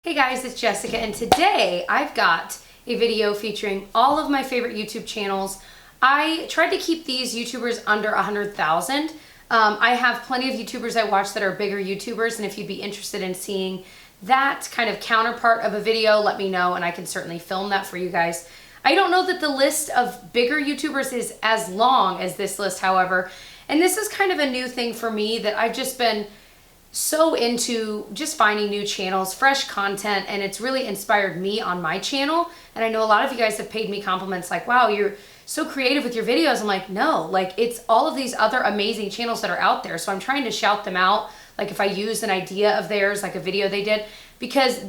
Hey guys, it's Jessica, and today I've got a video featuring all of my favorite YouTube channels. I tried to keep these YouTubers under 100,000. I have plenty of YouTubers I watch that are bigger YouTubers, and if you'd be interested in seeing that kind of counterpart of a video, let me know and I can certainly film that for you guys. I don't know that the list of bigger YouTubers is as long as this list, however, and this is kind of a new thing for me that I've just been so into just finding new channels, fresh content, and it's really inspired me on my channel. And I know a lot of you guys have paid me compliments like, wow, you're so creative with your videos. I'm like, no, like it's all of these other amazing channels that are out there. So I'm trying to shout them out. Like if I use an idea of theirs, like a video they did, because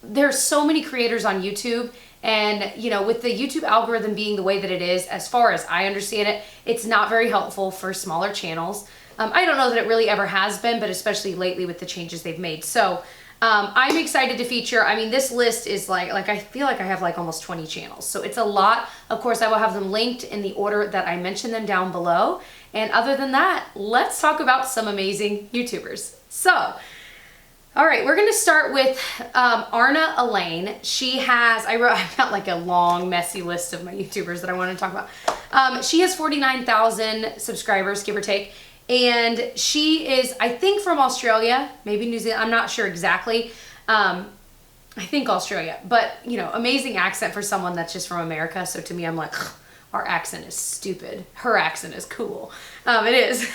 there's so many creators on YouTube. And you know, with the YouTube algorithm being the way that it is, as far as I understand it, it's not very helpful for smaller channels. I don't know that it really ever has been, but especially lately with the changes they've made. So I'm excited to feature, I mean, this list is like I feel like I have like almost 20 channels. So it's a lot. Of course, I will have them linked in the order that I mentioned them down below. And other than that, let's talk about some amazing YouTubers. So, all right, we're gonna start with Nough Elaine. I've got like a long, messy list of my YouTubers that I want to talk about. She has 49,000 subscribers, give or take. And she is, I think, from Australia, maybe New Zealand, I'm not sure exactly. I think Australia, but you know, amazing accent for someone that's just from America. So to me, I'm like, our accent is stupid. Her accent is cool. It is.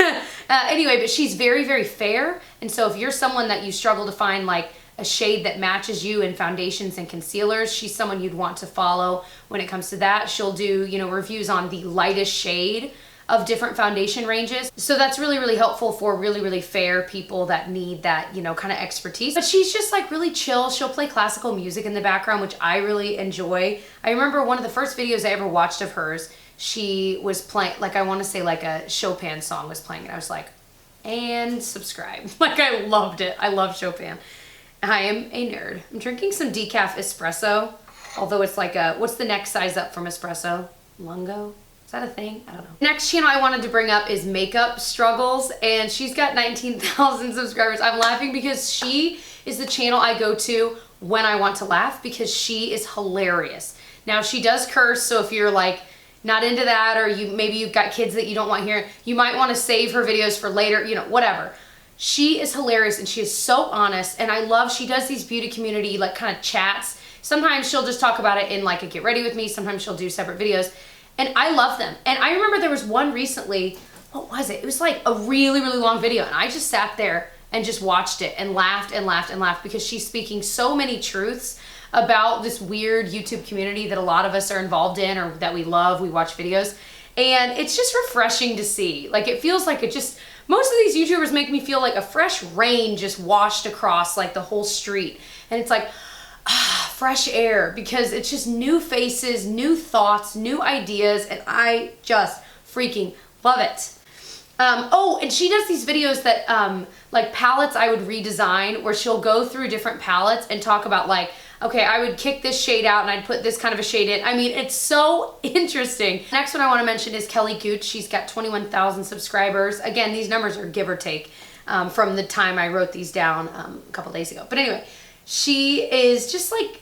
Anyway, but she's very, very fair. And so if you're someone that you struggle to find like a shade that matches you in foundations and concealers, she's someone you'd want to follow when it comes to that. She'll do, you know, reviews on the lightest shade of different foundation ranges. So that's really, really helpful for really, really fair people that need that, you know, kind of expertise. But she's just like really chill. She'll play classical music in the background, which I really enjoy. I remember one of the first videos I ever watched of hers, she was playing, like I want to say like a Chopin song was playing, and I was like, and subscribe. Like I loved it. I love Chopin. I am a nerd. I'm drinking some decaf espresso, although it's like a, what's the next size up from espresso? Lungo? Is that a thing? I don't know. Next channel I wanted to bring up is Makeup Struggles, and she's got 19,000 subscribers. I'm laughing because she is the channel I go to when I want to laugh, because she is hilarious. Now she does curse, so if you're like not into that, or maybe you've got kids that you don't want hearing, you might want to save her videos for later, you know, whatever. She is hilarious and she is so honest, and I love, she does these beauty community like kind of chats. Sometimes she'll just talk about it in like a get ready with me, sometimes she'll do separate videos. And I love them. And I remember there was one recently, what was it? It was like a really, really long video. And I just sat there and just watched it and laughed and laughed and laughed, because she's speaking so many truths about this weird YouTube community that a lot of us are involved in, or that we love, we watch videos. And it's just refreshing to see. Like it feels like it just, most of these YouTubers make me feel like a fresh rain just washed across like the whole street. And it's like, fresh air, because it's just new faces, new thoughts, new ideas, and I just freaking love it. Oh, and she does these videos that like palettes I would redesign, where she'll go through different palettes and talk about like, okay, I would kick this shade out and I'd put this kind of a shade in. I mean, it's so interesting. Next one I want to mention is Kaylee Bout. She's got 21,000 subscribers. Again, these numbers are give or take from the time I wrote these down a couple days ago. But anyway, she is just like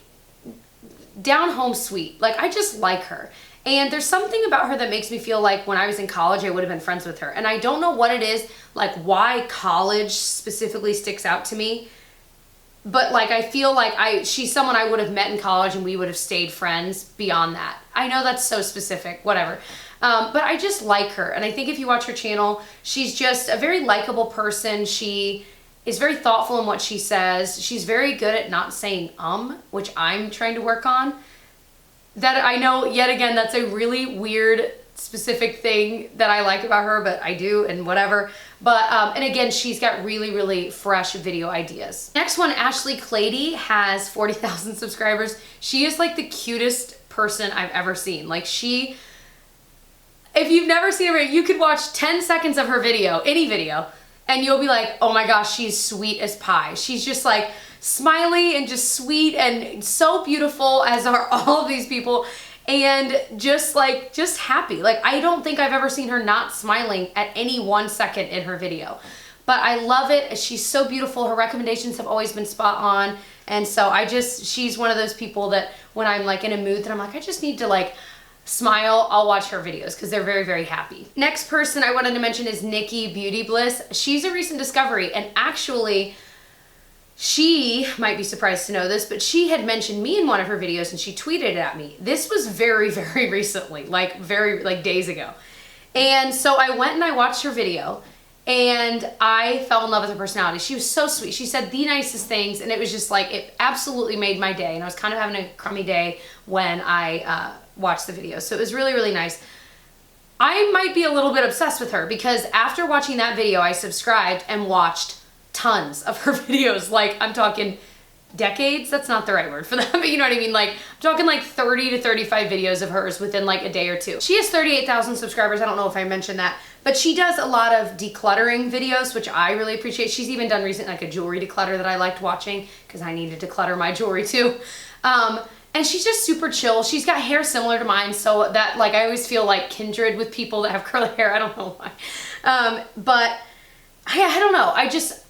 down home sweet. Like I just like her. And there's something about her that makes me feel like when I was in college, I would have been friends with her. And I don't know what it is, like why college specifically sticks out to me. But like, I feel like she's someone I would have met in college and we would have stayed friends beyond that. I know that's so specific, whatever. But I just like her. And I think if you watch her channel, she's just a very likable person. She is very thoughtful in what she says. She's very good at not saying which I'm trying to work on. That I know, yet again, that's a really weird, specific thing that I like about her, but I do, and whatever. But, and again, she's got really, really fresh video ideas. Next one, Ashley Clady, has 40,000 subscribers. She is like the cutest person I've ever seen. Like if you've never seen her, you could watch 10 seconds of her video, any video, and you'll be like, oh my gosh, she's sweet as pie. She's just like smiley and just sweet and so beautiful, as are all of these people. And just happy. Like I don't think I've ever seen her not smiling at any 1 second in her video. But I love it. She's so beautiful. Her recommendations have always been spot on. And so she's one of those people that when I'm like in a mood that I'm like, I just need to like smile, I'll watch her videos because they're very, very happy. Next person I wanted to mention is Nikki Beauty Bliss. She's a recent discovery, and actually she might be surprised to know this, but she had mentioned me in one of her videos and she tweeted it at me. This was very, very recently, like days ago. And so I went and I watched her video and I fell in love with her personality. She was so sweet. She said the nicest things, and it was just like, it absolutely made my day. And I was kind of having a crummy day when I watched the video. So it was really, really nice. I might be a little bit obsessed with her because after watching that video, I subscribed and watched tons of her videos. Like, I'm talking decades. That's not the right word for that, but you know what I mean? Like, I'm talking like 30 to 35 videos of hers within like a day or two. She has 38,000 subscribers. I don't know if I mentioned that, but she does a lot of decluttering videos, which I really appreciate. She's even done recently like a jewelry declutter that I liked watching because I needed to declutter my jewelry too. And she's just super chill. She's got hair similar to mine, so that like I always feel like kindred with people that have curly hair. I don't know why. But I don't know. I just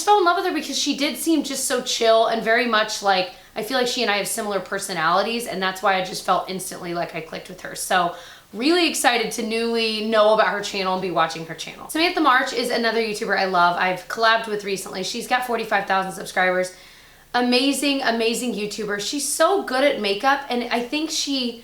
fell in love with her because she did seem just so chill and very much like, I feel like she and I have similar personalities, and that's why I just felt instantly like I clicked with her. So really excited to newly know about her channel and be watching her channel. Samantha March is another YouTuber I love. I've collabed with recently. She's got 45,000 subscribers. Amazing, amazing YouTuber. She's so good at makeup, and I don't think she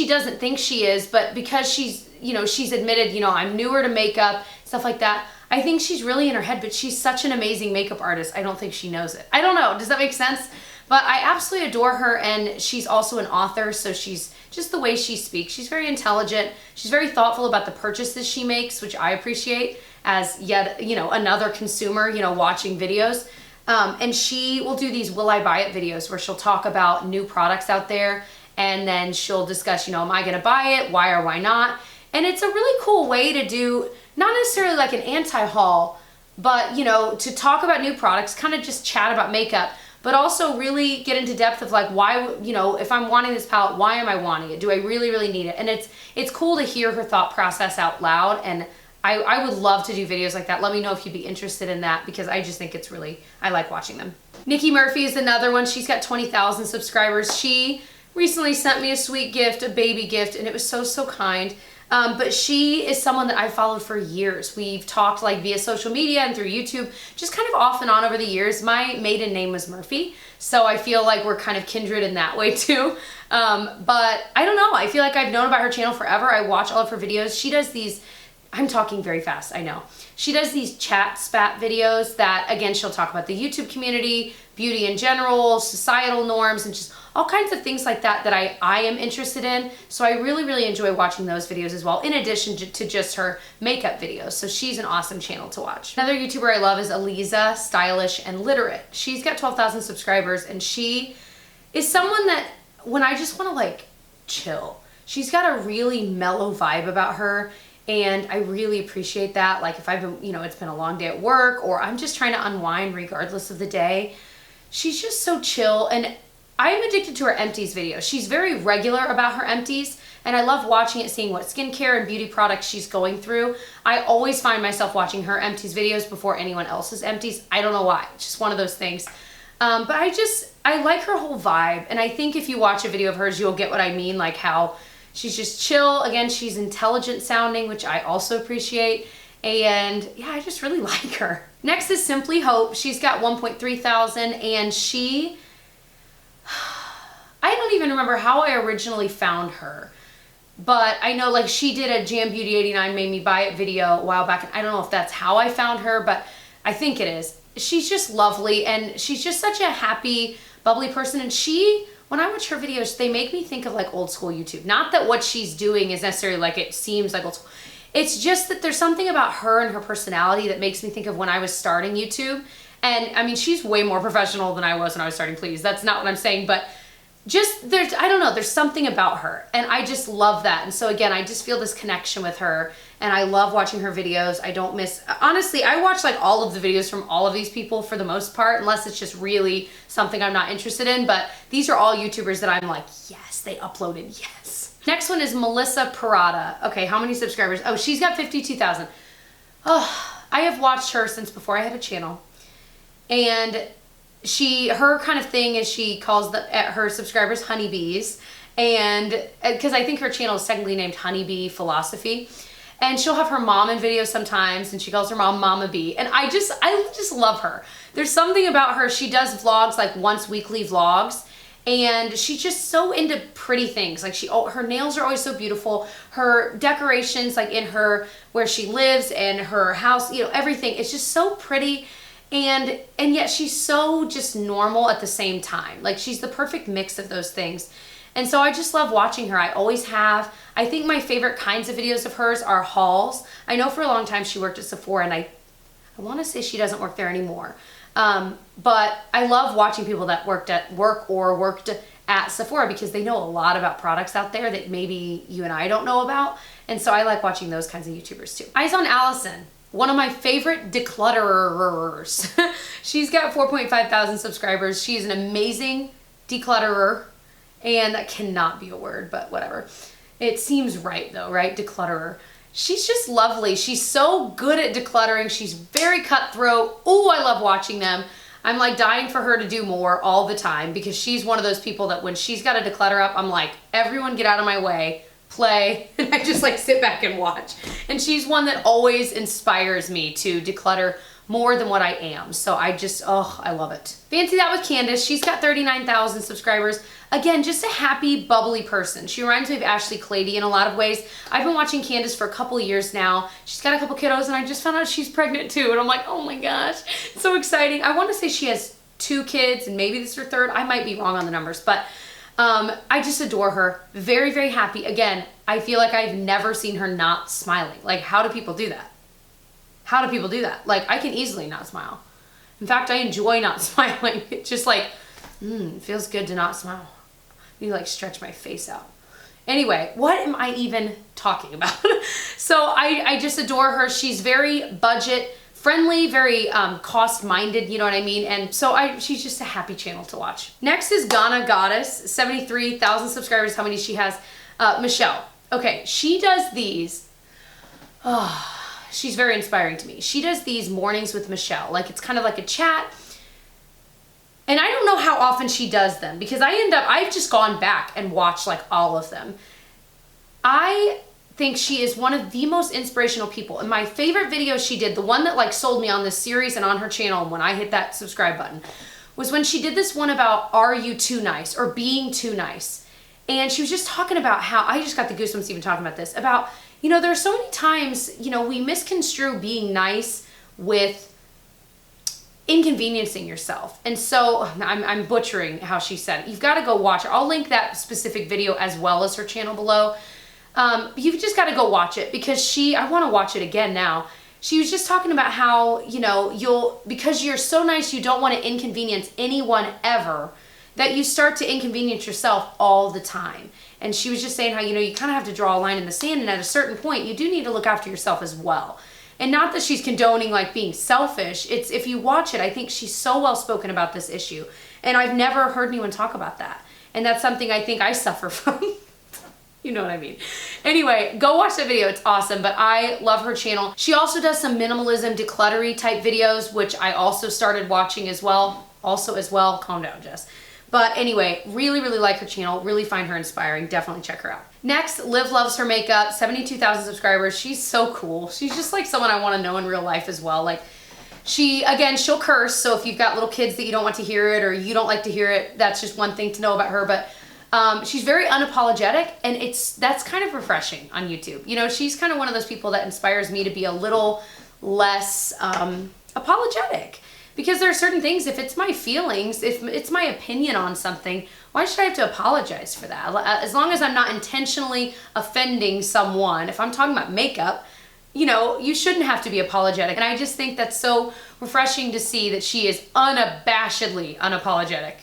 doesn't think she is, but because she's admitted, I'm newer to makeup, stuff like that. I think she's really in her head, but she's such an amazing makeup artist. I don't think she knows it. I don't know. Does that make sense? But I absolutely adore her, and she's also an author, so she's just the way she speaks. She's very intelligent. She's very thoughtful about the purchases she makes, which I appreciate as yet, another consumer, watching videos. And she will do these will I buy it videos where she'll talk about new products out there, and then she'll discuss, am I going to buy it? Why or why not? And it's a really cool way to do, not necessarily like an anti-haul, but, to talk about new products, kind of just chat about makeup, but also really get into depth of like, why, if I'm wanting this palette, why am I wanting it? Do I really, really need it? And it's cool to hear her thought process out loud, and I would love to do videos like that. Let me know if you'd be interested in that because I just think it's really, I like watching them. Nikki Murphy is another one. She's got 20,000 subscribers. She recently sent me a sweet gift, a baby gift, and it was so, so kind. But she is someone that I followed for years. We've talked like via social media and through YouTube, just kind of off and on over the years. My maiden name was Murphy, so I feel like we're kind of kindred in that way too. But I don't know. I feel like I've known about her channel forever. I watch all of her videos. She does these, I'm talking very fast, I know. She does these chat spat videos that, again, she'll talk about the YouTube community, beauty in general, societal norms, and just all kinds of things like that that I am interested in. So I really, really enjoy watching those videos as well, in addition to just her makeup videos. So she's an awesome channel to watch. Another YouTuber I love is ELISA, Stylish and Literate. She's got 12,000 subscribers, and she is someone that when I just want to like chill, she's got a really mellow vibe about her. And I really appreciate that. Like if I've been, it's been a long day at work, or I'm just trying to unwind regardless of the day. She's just so chill, and I'm addicted to her empties videos. She's very regular about her empties, and I love watching it, seeing what skincare and beauty products she's going through. I always find myself watching her empties videos before anyone else's empties. I don't know why. It's just one of those things. But I like her whole vibe, and I think if you watch a video of hers, you'll get what I mean, like how she's just chill. Again, she's intelligent sounding, which I also appreciate. And yeah, I just really like her. Next is SimplyHope. She's got 1.3 thousand, and I don't even remember how I originally found her, but I know like she did a Jam Beauty 89 made me buy it video a while back, and I don't know if that's how I found her, but I think it is. She's just lovely, and she's just such a happy, bubbly person, and when I watch her videos, they make me think of like old school YouTube. Not that what she's doing is necessarily like it seems like old school. It's just that there's something about her and her personality that makes me think of when I was starting YouTube. And I mean, she's way more professional than I was when I was starting, please. That's not what I'm saying, but just I don't know, there's something about her, and I just love that. And so again, I just feel this connection with her, and I love watching her videos. I don't miss, honestly, I watch like all of the videos from all of these people for the most part, unless it's just really something I'm not interested in, but these are all YouTubers that I'm like, yes, they uploaded, yes. Next one is Melissa Parata. Okay, how many subscribers? Oh, she's got 52,000. Oh, I have watched her since before I had a channel, and her kind of thing is she calls her subscribers honeybees, and because I think her channel is technically named Honeybee Philosophy, and she'll have her mom in videos sometimes, and she calls her mom Mama Bee, and I just love her. There's something about her. She does vlogs, like once weekly vlogs, and she's just so into pretty things. Like her nails are always so beautiful. Her decorations, like in where she lives and her house, you know, everything. It's just so pretty, and yet she's so just normal at the same time. Like she's the perfect mix of those things. And so I just love watching her. I always have. I think my favorite kinds of videos of hers are hauls. I know for a long time she worked at Sephora, and I want to say she doesn't work there anymore. But I love watching people that worked at Sephora, because they know a lot about products out there that maybe you and I don't know about. And so I like watching those kinds of YouTubers too. IZON Allison, one of my favorite declutterers. She's got 4.5 thousand subscribers. She's an amazing declutterer. And that cannot be a word, but whatever. It seems right though, right? Declutterer. She's just lovely. She's so good at decluttering. She's very cutthroat. Oh, I love watching them. I'm like dying for her to do more all the time, because she's one of those people that when she's got to declutter up, I'm like, everyone get out of my way, play, and I just like sit back and watch. And she's one that always inspires me to declutter more than what I am. So I just, oh, I love it. Fancy that with Candice. She's got 39,000 subscribers. Again, just a happy, bubbly person. She reminds me of Ashley Clady in a lot of ways. I've been watching Candice for a couple years now. She's got a couple kiddos, and I just found out she's pregnant too. And I'm like, oh my gosh, it's so exciting. I want to say she has 2 kids, and maybe this is her 3rd. I might be wrong on the numbers, but I just adore her. Very, very happy. Again, I feel like I've never seen her not smiling. Like, how do people do that? How do people do that? Like, I can easily not smile. In fact, I enjoy not smiling. It's just like, it feels good to not smile. I need to like stretch my face out. Anyway, what am I even talking about? So I just adore her. She's very budget friendly, very cost-minded, you know what I mean? And so she's just a happy channel to watch. Next is Donna Goddess, 73,000 subscribers, how many she has. Michelle. Okay, she does these. Oh, she's very inspiring to me. She does these mornings with Michelle. Like, it's kind of like a chat. And I don't know how often she does them, because I've just gone back and watched like all of them. I think she is one of the most inspirational people. And my favorite video she did, the one that like sold me on this series and on her channel, and when I hit that subscribe button, was when she did this one about, are you too nice, or being too nice? And she was just talking about how, I just got the goosebumps even talking about this, about, you know, there are so many times, you know, we misconstrue being nice with inconveniencing yourself. And so I'm butchering how she said it. You've got to go watch it. I'll link that specific video as well as her channel below. You've just got to go watch it, because I want to watch it again now. She was just talking about how, you know, because you're so nice, you don't want to inconvenience anyone ever, that you start to inconvenience yourself all the time. And she was just saying how, you know, you kind of have to draw a line in the sand, and at a certain point, you do need to look after yourself as well. And not that she's condoning like being selfish. It's, if you watch it, I think she's so well spoken about this issue. And I've never heard anyone talk about that. And that's something I think I suffer from. You know what I mean? Anyway, go watch the video. It's awesome. But I love her channel. She also does some minimalism, decluttery type videos, which I also started watching as well. Calm down, Jess. But anyway, really, really like her channel. Really find her inspiring. Definitely check her out. Next, Liv loves her makeup. 72,000 subscribers. She's so cool. She's just like someone I want to know in real life as well. Like, she'll curse. So if you've got little kids that you don't want to hear it, or you don't like to hear it, that's just one thing to know about her. But she's very unapologetic, and that's kind of refreshing on YouTube. You know, she's kind of one of those people that inspires me to be a little less apologetic. Because there are certain things, if it's my feelings, if it's my opinion on something, why should I have to apologize for that? As long as I'm not intentionally offending someone, if I'm talking about makeup, you know, you shouldn't have to be apologetic. And I just think that's so refreshing to see that she is unabashedly unapologetic.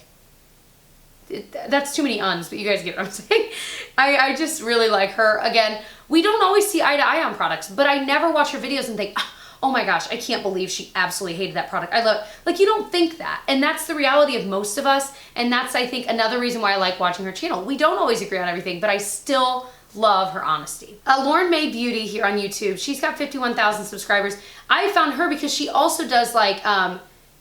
That's too many uns, but you guys get what I'm saying. I just really like her. Again, we don't always see eye to eye on products, but I never watch her videos and think, oh my gosh, I can't believe she absolutely hated that product. I love, like, you don't think that. And that's the reality of most of us. And that's, I think, another reason why I like watching her channel. We don't always agree on everything, but I still love her honesty. Lauren May Beauty here on YouTube. She's got 51,000 subscribers. I found her because she also does like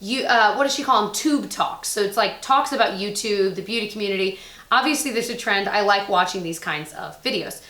what does she call them? Tube talks. So it's like talks about YouTube, the beauty community. Obviously there's a trend. I like watching these kinds of videos.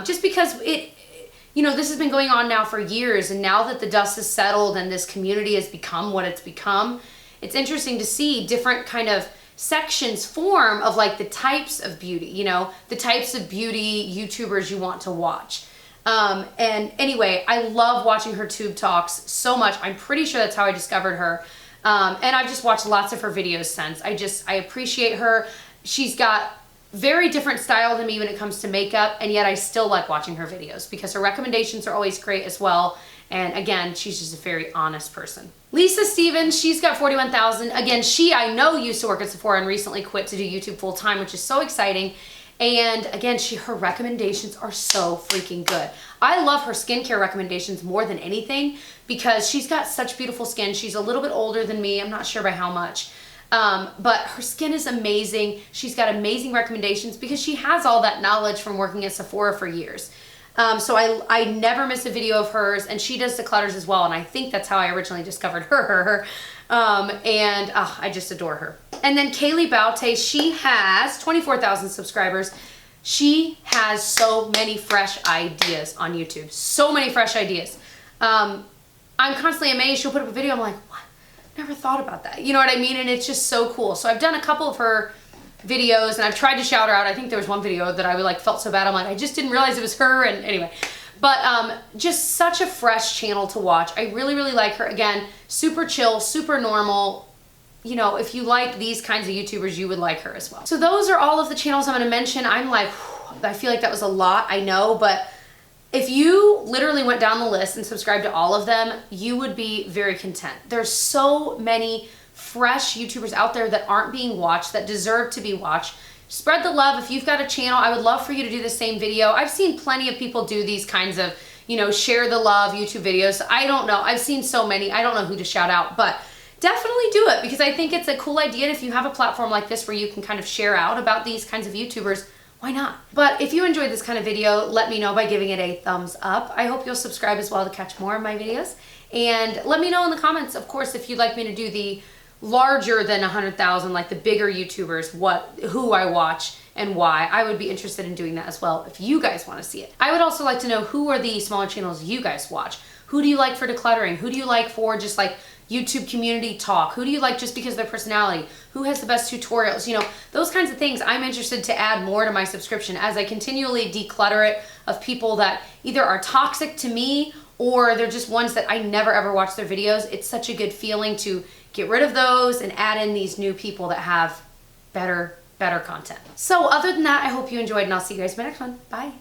Just because this has been going on now for years, and now that the dust has settled and this community has become what it's become, it's interesting to see different kind of sections form of like the types of beauty, the types of beauty YouTubers you want to watch. And anyway, I love watching her tube talks so much. I'm pretty sure that's how I discovered her. And I've just watched lots of her videos since. I appreciate her. She's got very different style than me when it comes to makeup, and yet I still like watching her videos because her recommendations are always great as well. And again, she's just a very honest person. Lisa Stevens, she's got 41,000. Again, I know used to work at Sephora and recently quit to do YouTube full time, which is so exciting. And again, her recommendations are so freaking good. I love her skincare recommendations more than anything because she's got such beautiful skin. She's a little bit older than me. I'm not sure by how much. But her skin is amazing. She's got amazing recommendations because she has all that knowledge from working at Sephora for years. So I never miss a video of hers, and she does declutters as well, and I think that's how I originally discovered her. I just adore her. And then Kaylee Bout, she has 24,000 subscribers. She has so many fresh ideas on YouTube. So many fresh ideas. I'm constantly amazed. She'll put up a video, I'm like, what? Never thought about that. You know what I mean? And it's just so cool. So I've done a couple of her videos and I've tried to shout her out. I think there was one video that I felt so bad. I'm like, I just didn't realize it was her. And anyway, but just such a fresh channel to watch. I really, really like her. Again, super chill, super normal. If you like these kinds of YouTubers, you would like her as well. So those are all of the channels I'm going to mention. I'm like, I feel like that was a lot, I know, but if you literally went down the list and subscribed to all of them, you would be very content. There's so many fresh YouTubers out there that aren't being watched, that deserve to be watched. Spread the love. If you've got a channel, I would love for you to do the same video. I've seen plenty of people do these kinds of, share the love YouTube videos. I don't know. I've seen so many. I don't know who to shout out, but definitely do it because I think it's a cool idea. And if you have a platform like this where you can kind of share out about these kinds of YouTubers, why not? But if you enjoyed this kind of video, let me know by giving it a thumbs up. I hope you'll subscribe as well to catch more of my videos. And let me know in the comments, of course, if you'd like me to do the larger than 100,000, like the bigger YouTubers, who I watch and why. I would be interested in doing that as well if you guys want to see it. I would also like to know who are the smaller channels you guys watch. Who do you like for decluttering? Who do you like for just like YouTube community talk? Who do you like just because of their personality? Who has the best tutorials? Those kinds of things I'm interested to add more to my subscription as I continually declutter it of people that either are toxic to me or they're just ones that I never ever watch their videos. It's such a good feeling to get rid of those and add in these new people that have better content. So other than that, I hope you enjoyed and I'll see you guys in my next one. Bye.